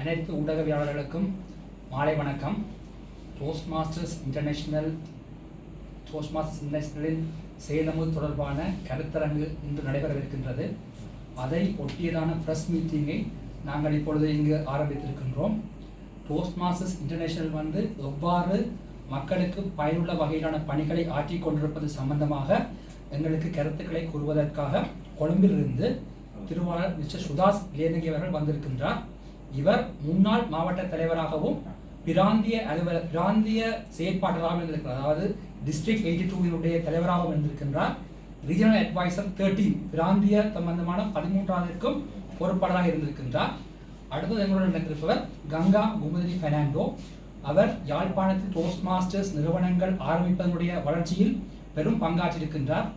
அனைத்து ஊடகவியலாளர்களுக்கும் மாலை வணக்கம். டோஸ்ட்மாஸ்டர்ஸ் இன்டர்நேஷனலின் சேலமு தொடர்பான கருத்தரங்கு இன்று நடைபெறவிருக்கின்றது. அதை ஒட்டியதான பிரஸ் மீட்டிங்கை நாங்கள் இப்பொழுது இங்கு ஆரம்பித்திருக்கின்றோம். டோஸ்ட்மாஸ்டர்ஸ் இன்டர்நேஷனல் எவ்வாறு மக்களுக்கு பயனுள்ள வகையிலான பணிகளை ஆற்றிக் கொண்டிருப்பது சம்பந்தமாக எங்களுக்கு கருத்துக்களை கூறுவதற்காக கொழும்பிலிருந்து திருவாளர் மிஸ்டர் சுதாஸ் லேனகி அவர்கள் வந்திருக்கின்றார். இவர் முன்னாள் மாவட்ட தலைவராகவும் பிராந்திய செயற்பாட்டாளராகவும் இருந்திருக்கிறார். அதாவது டிஸ்ட்ரிக்ட் 82 தலைவராகவும் இருந்திருக்கின்றார். ரீஜனல் அட்வைசர் 13 பிராந்திய சம்பந்தமான 13க்கும் பொறுப்பாளராக இருந்திருக்கின்றார். அடுத்தது எங்களுடன் இருந்திருப்பவர் கங்கா குமுதினி பெர்னாண்டோ. அவர் யாழ்ப்பாணத்தில் டோஸ்ட் மாஸ்டர்ஸ் நிறுவனங்கள் ஆரம்பிப்பதனுடைய வளர்ச்சியில் பெரும் பங்காற்றியிருக்கின்றார்.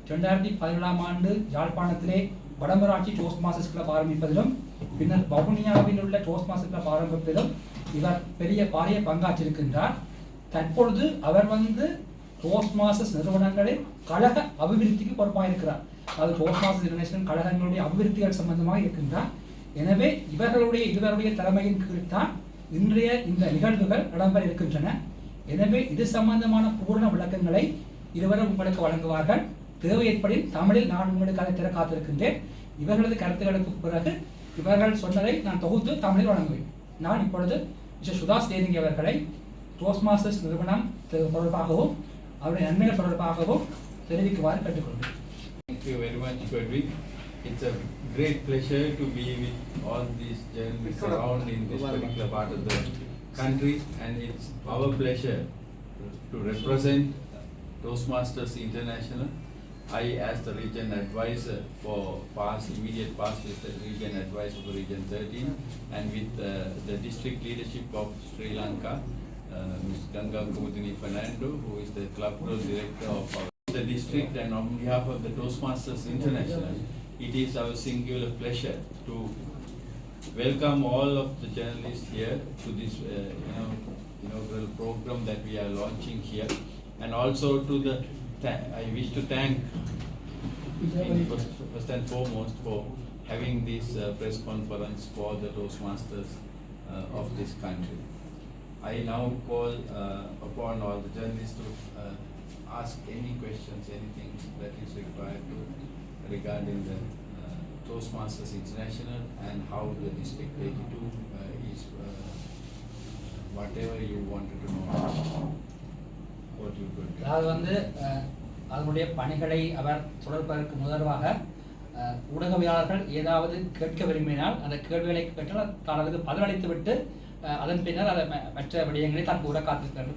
2017ஆம் ஆண்டு யாழ்ப்பாணத்திலே வடமராட்சி டோஸ்ட் மாஸ்டர்ஸ் கிளப் ஆரம்பிப்பதிலும் பின்னர் வவுனியாவில் உள்ள டோஸ்ட் மாஸ்டர் கிளப் ஆரம்பிப்பதிலும் இவர் பாரிய பங்காற்றிருக்கின்றார். தற்பொழுது அவர் டோஸ்ட் மாஸ்டர்ஸ் நிறுவனங்களின் கழக அபிவிருத்திக்கு பொறுப்பாக இருக்கிறார். அதாவது டோஸ்ட் மாஸ்டர்ஸ் இன்டர்நேஷனல் கழகங்களுடைய அபிவிருத்திகள் சம்பந்தமாக இருக்கின்றார். எனவே இவருடைய தலைமையின் கீழ் தான் இன்றைய இந்த நிகழ்வுகள் இடம்பெற இருக்கின்றன. எனவே இது சம்பந்தமான பூர்ண விளக்கங்களை இருவரும் உங்களுக்கு வழங்குவார்கள். தேவை ஏற்படின் தமிழில் நான் உங்களுக்கு அதை திற காத்திருக்கின்றேன். இவர்களது கருத்துக்களுக்கு பிறகு இவர்கள் சொன்னதை நான் தொகுத்து தமிழில் வழங்குவேன். நான் இப்பொழுது மிஸ்டர் சுதாஸ் லேனகி அவர்களை டோஸ்ட் மாஸ்டர்ஸ் நிறுவனம் தொடர்பாகவும் அவருடைய நன்மைகள் தொடர்பாகவும் தெரிவிக்குமாறு கேட்டுக்கொள்கிறேன். Thank you very much, Frederick. It's a great pleasure to be with all these journalists around in this particular part of the country, and it's our pleasure to represent Toastmasters International. I, as the region advisor for immediate past with the region advisor for region 13, and with the district leadership of Sri Lanka, Ms. Ganga Kumudini Fernando, who is the club director of the district, and on behalf of the Toastmasters International, it is our singular pleasure to welcome all of the journalists here to this inaugural program that we are launching here, and also to I wish to thank first and foremost for having this press conference for the Toastmasters of this country. I now call upon all the journalists to ask any questions, anything that is required regarding the Toastmasters International and how the District 82 is, whatever you wanted to know. அதாவது அதனுடைய பணிகளை அவர் தொடர்பதற்கு முதல்வாக ஊடகவியலாளர்கள் ஏதாவது கேட்க விரும்பினால் அந்த கேள்விகளை கேட்டால் தனது பதிலளித்து விட்டு அதன் பின்னர் அதை மற்ற விடயங்களை தான் கூற காத்திருக்கிறது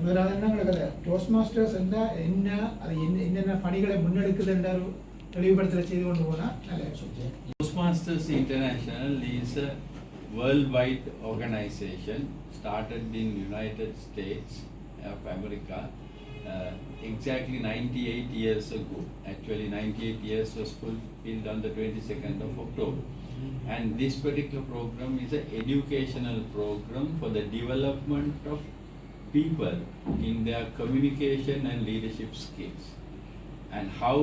முதலாவது டோஸ்ட் மாஸ்டர்ஸ் என்னென்ன பணிகளை முன்னெடுக்குது என்ற தெளிவுபடுத்தலை செய்து கொண்டு போனால் Toastmasters International is a worldwide organization started in United States of America exactly 98 years ago. Actually 98 years was fulfilled on the 22nd of October. And this particular program is an educational program for the development of people in their communication and leadership skills. And how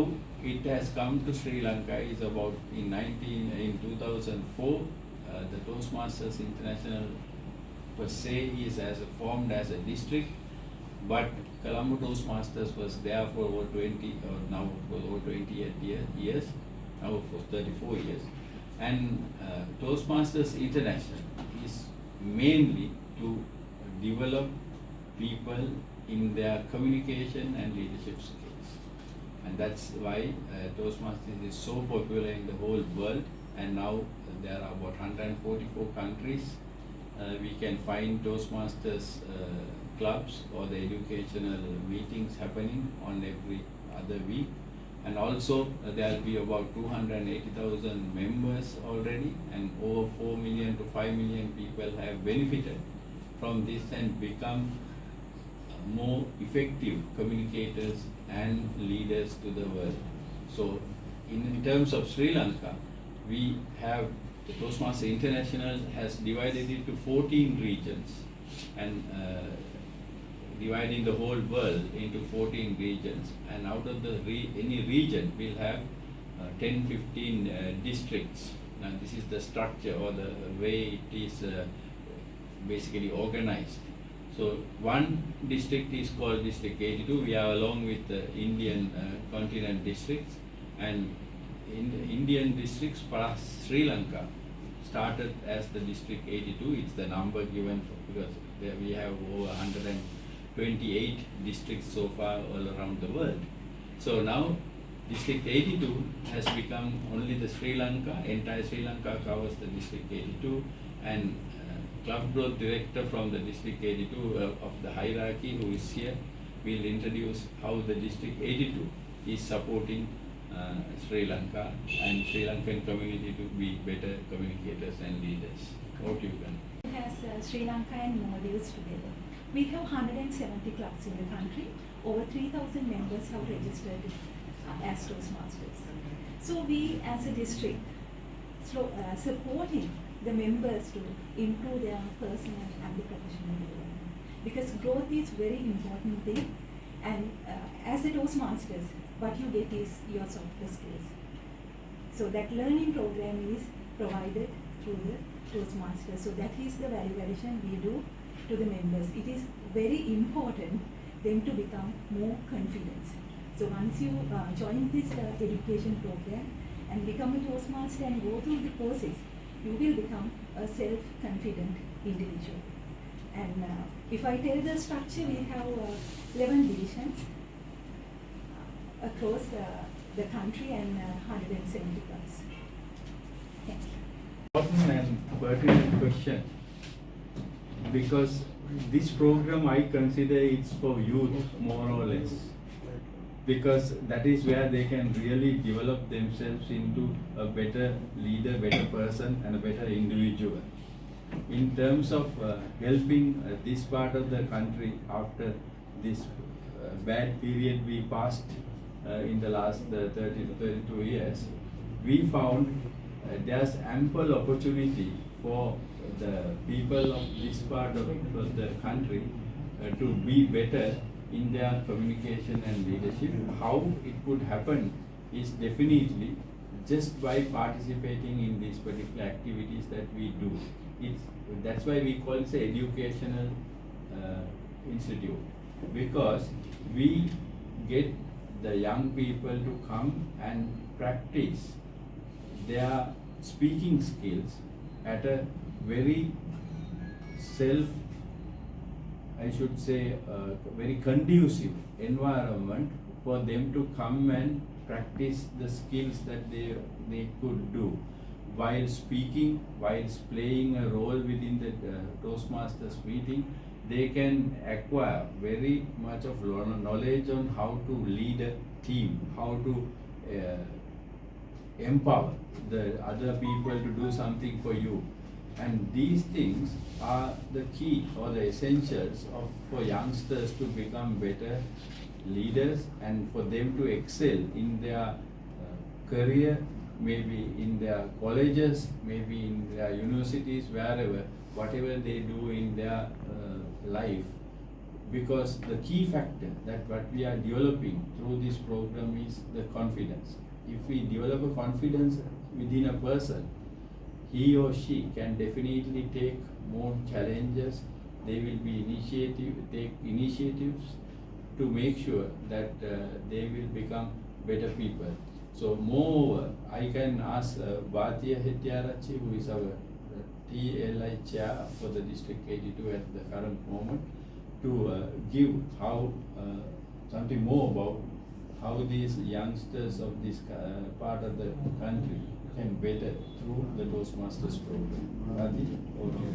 it has come to Sri Lanka is about in 2004 the Toastmasters International per se is formed as a district, but Colombo Toastmasters was there for over 20 or now for over 28 years, now for 34 years. And Toastmasters International is mainly to develop people in their communication and leadership skills. And that's why Toastmasters is so popular in the whole world, and now there are about 144 countries. We can find Toastmasters clubs or the educational meetings happening on every other week, and also there will be about 280,000 members already, and over 4 million to 5 million people have benefited from this and become more effective communicators and leaders to the world. So in terms of Sri Lanka, we have the Toastmasters International has divided it to 14 regions, and dividing the whole world into 14 regions, and out of any region will have 10-15 districts Now this is the structure or the way it is basically organized. So one district is called District 82. We are along with the Indian continent districts, and in the Indian districts plus Sri Lanka started as the District 82. It's the number given because there we have over 128 districts so far all around the world. So now District 82 has become only the Sri Lanka. Entire Sri Lanka covers the District 82, and club growth director from the District 82 of the hierarchy who is here will introduce how the District 82 is supporting Sri Lanka and Sri Lankan community to be better communicators and leaders. What you can? It has Sri Lanka and Maldives together. We have 170 clubs in the country. Over 3,000 members have registered as Toastmasters. So we as a district supporting the members to improve their personal and the professional development. Because growth is very important thing, and as a Toastmasters, what you get is your softer skills. So that learning program is provided through the Toastmasters. So that is the value addition we do to the members. It is very important them to become more confident. So once you join this education program and become a Toastmaster and go through the courses, you will become a self-confident individual. And if I tell the structure, we have 11 divisions across the country and 170 clubs. Thank you. Important and pertinent question, because this program I consider it's for youth more or less, because that is where they can really develop themselves into a better leader, better person and a better individual. In terms of helping this part of the country after this bad period we passed in the last 30 to 32 years, we found there's ample opportunity for the people of this part of the country to be better in their communication and leadership. How it could happen is definitely just by participating in these particular activities that we do. That's why we call it an educational institute, because we get the young people to come and practice their speaking skills at a very very conducive environment for them to come and practice the skills that they could do while speaking, while playing a role within the Toastmasters meeting. They can acquire very much of knowledge on how to lead a team, how to empower the other people to do something for you. And these things are the key or the essentials for youngsters to become better leaders and for them to excel in their career, maybe in their colleges, maybe in their universities, wherever, whatever they do in their life. Because the key factor that what we are developing through this program is the confidence. If we develop a confidence within a person, he or she can definitely take more challenges. They will be take initiatives to make sure that they will become better people. So moreover, I can ask Bhatia Hettiarachchi, who is our TLI chair for the District 82 at the current moment, to give something more about how these youngsters of this part of the country can better through the Toastmasters program. Bhatia, over to you.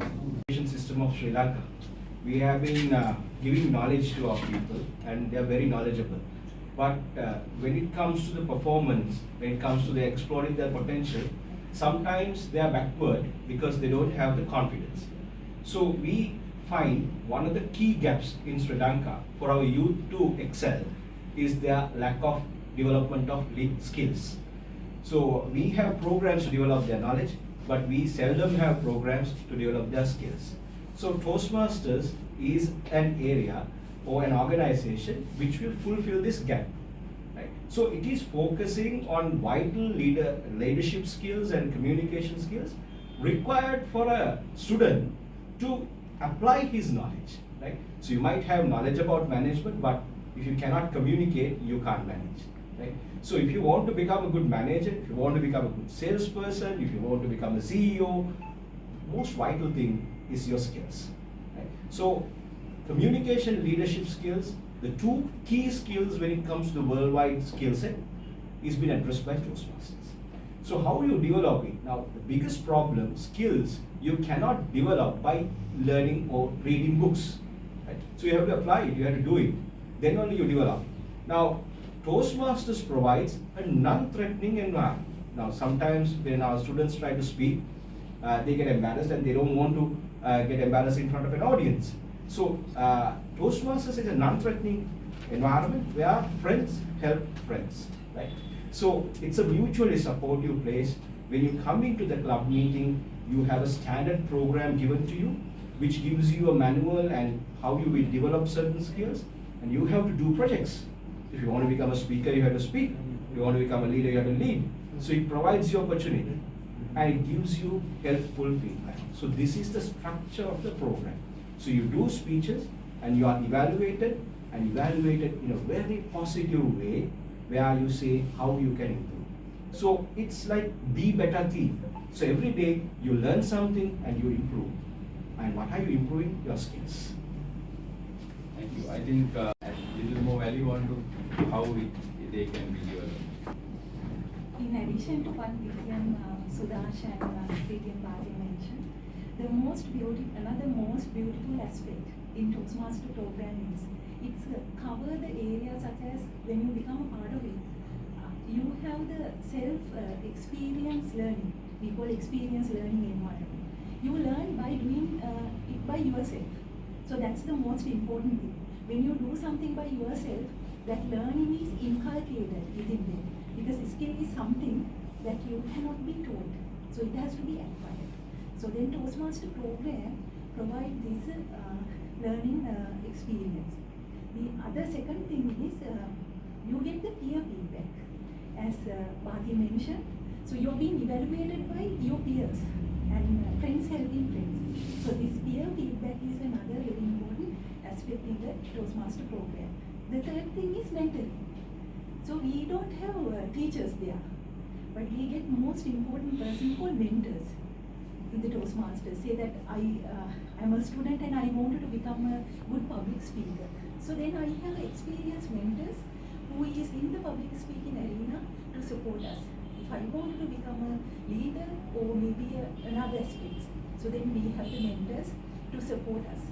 Education system of Sri Lanka. We have been giving knowledge to our people, and they are very knowledgeable. But when it comes to the performance, when it comes to the exploring their potential, sometimes they are backward because they don't have the confidence. So we find one of the key gaps in Sri Lanka for our youth to excel is their lack of development of lead skills. So we have programs to develop their knowledge, but we seldom have programs to develop their skills. So Toastmasters is an area or an organization which will fulfill this gap. Right? So it is focusing on vital leadership skills and communication skills required for a student to apply his knowledge, right? So you might have knowledge about management, but if you cannot communicate, you can't manage, right? So if you want to become a good manager, if you want to become a good salesperson, if you want to become a CEO, most vital thing is your skills, right? So communication, leadership skills, the two key skills when it comes to the worldwide skill set is been addressed by Toastmasters. So how you develop it? Now the biggest problem, skills, you cannot develop by learning or reading books, right? So you have to apply it, you have to do it, then only you develop. Now Toastmasters provides a non-threatening environment. Now sometimes when our students try to speak, they get embarrassed and they don't want to get embarrassed in front of an audience. So Toastmasters is a non-threatening environment where friends help friends, right? So it's a mutually supportive place. When you come into the club meeting, you have a standard program given to you, which gives you a manual and how you will develop certain skills, and you have to do projects. If you want to become a speaker, you have to speak. If you want to become a leader, you have to lead. So it provides you opportunity and it gives you helpful feedback. So this is the structure of the program. So you do speeches and you are evaluated in a very positive way where you say how you can improve. So it's like be better team. So every day you learn something and you improve. And what are you improving? Your skills. Thank you. I think a little more value on to how they can be developed. In addition to what Vivian, Sudash and Vivian Bali mentioned, another most beautiful aspect in Toastmaster program is it's cover the areas such as when you become a part of it, you have the self-experience learning. We call experience learning environment. You learn by doing it by yourself. So that's the most important thing. When you do something by yourself, that learning is inculcated within them. Because skill is something that you cannot be taught. So it has to be acquired. So then Toastmaster program provide this learning experience. The other second thing is you get the peer feedback. As Bhati mentioned, so you're being evaluated by your peers and friends helping friends. So this peer feedback is another very important aspect in the Toastmaster program. The third thing is mentoring. So we don't have teachers there, but we get most important person called mentors in the Toastmasters. Say that I'm a student and I wanted to become a good public speaker. So then I have experienced mentors who is in the public speaking arena to support us. If I wanted to become a leader or maybe another aspect, so then we have the mentors to support us.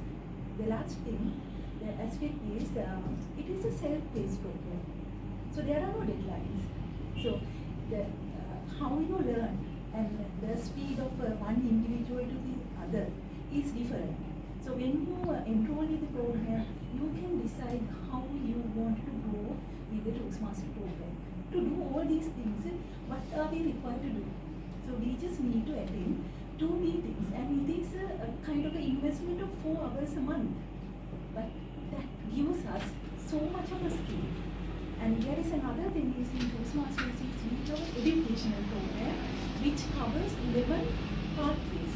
The last thing, the aspect is it is a self-paced program. So there are no deadlines. So the how you learn and the speed of one individual to the other is different. So when you enroll in the program, you can decide how you want to grow with the Toastmaster program. To do all these things, what are we required to do? So we just need to attend 2 meetings, and it is a kind of an investment of 4 hours a month. But that gives us so much of a skill. And there is another thing is in Toastmasters is we have an educational program which covers 11 pathways.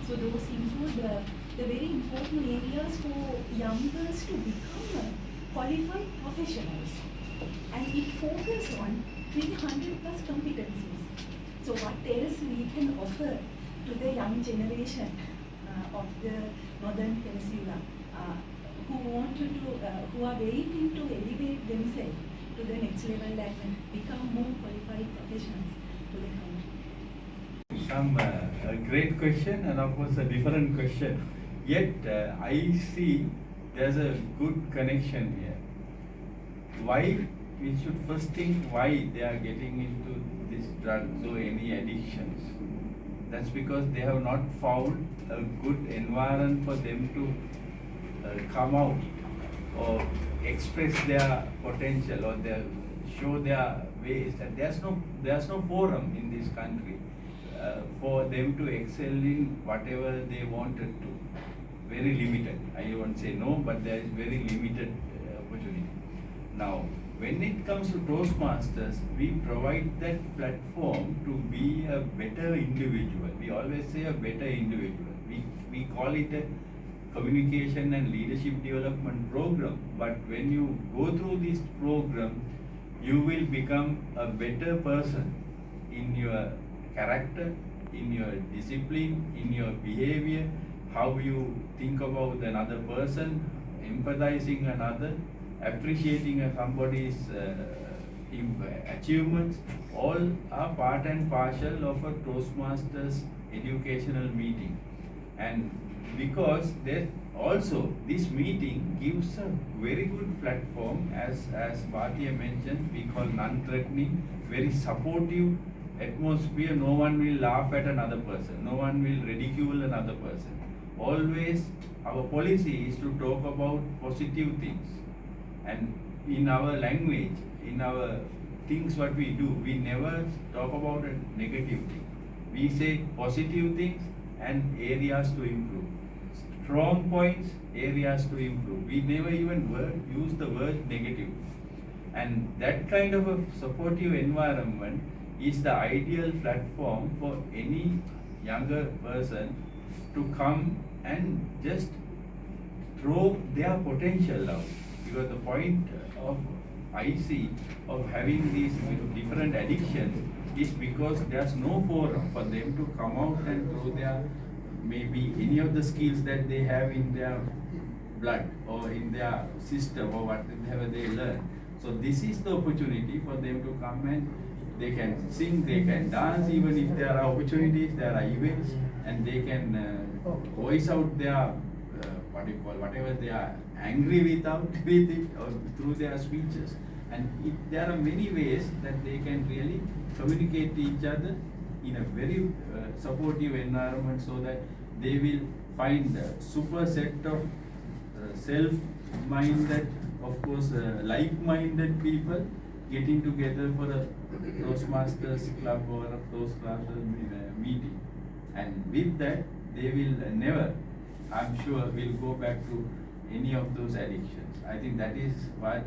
So those include the very important areas for youngsters to become qualified professionals. And it focuses on 300 plus competencies. So what else we can offer to the young generation of the Northern Peninsula who are waiting to elevate themselves to the next level and become more qualified professionals to the country. A great question and of course a different question. Yet I see there's a good connection here. Why we should first think why they are getting into this drugs or any addictions. That's because they have not found a good environment for them to come out or express their potential or show their ways. And there's no forum in this country for them to excel in whatever they wanted to. Very limited. I won't say no, but there is very limited opportunity. Now, when it comes to Toastmasters, we provide that platform to be a better individual. We always say a better individual. We call it a communication and leadership development program. But when you go through this program, you will become a better person in your character, in your discipline, in your behavior, how you think about another person, empathizing another, appreciating somebody's achievements. All are part and parcel of a Toastmasters educational meeting. And because there also this meeting gives a very good platform, as Bhatia mentioned, we call non-threatening, very supportive atmosphere. No one will laugh at another person, no one will ridicule another person. Always our policy is to talk about positive things, and in our language, in our things what we do, we never talk about a negative thing. We say positive things and areas to improve, strong points, areas to improve. We never even use the word negative. And that kind of a supportive environment is the ideal platform for any younger person to come and just throw their potential out. Because the point of I see of having these different addictions is because there's no forum for them to come out and throw their maybe any of the skills that they have in their blood or in their system or whatever they learn. So this is the opportunity for them to come and they can sing, they can dance, even if there are opportunities, there are events, and they can voice out their whatever they are angry with it or through their speeches. And there are many ways that they can really communicate to each other in a very supportive environment, so that they will find a super set of self-minded, of course, like-minded people getting together for a Toastmasters club or a Toastmasters meeting. And with that, they will never, I'm sure, will go back to any of those addictions. I think that is what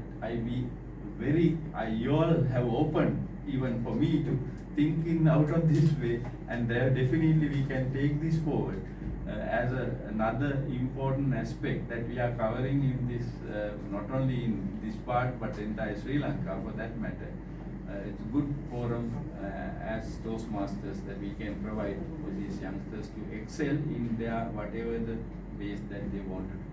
you all have opened even for me to thinking out of this way, and there definitely we can take this forward as another important aspect that we are covering in this, not only in this part but entire Sri Lanka for that matter. It's a good forum as Toastmasters that we can provide for these youngsters to excel in their whatever the ways that they want to do.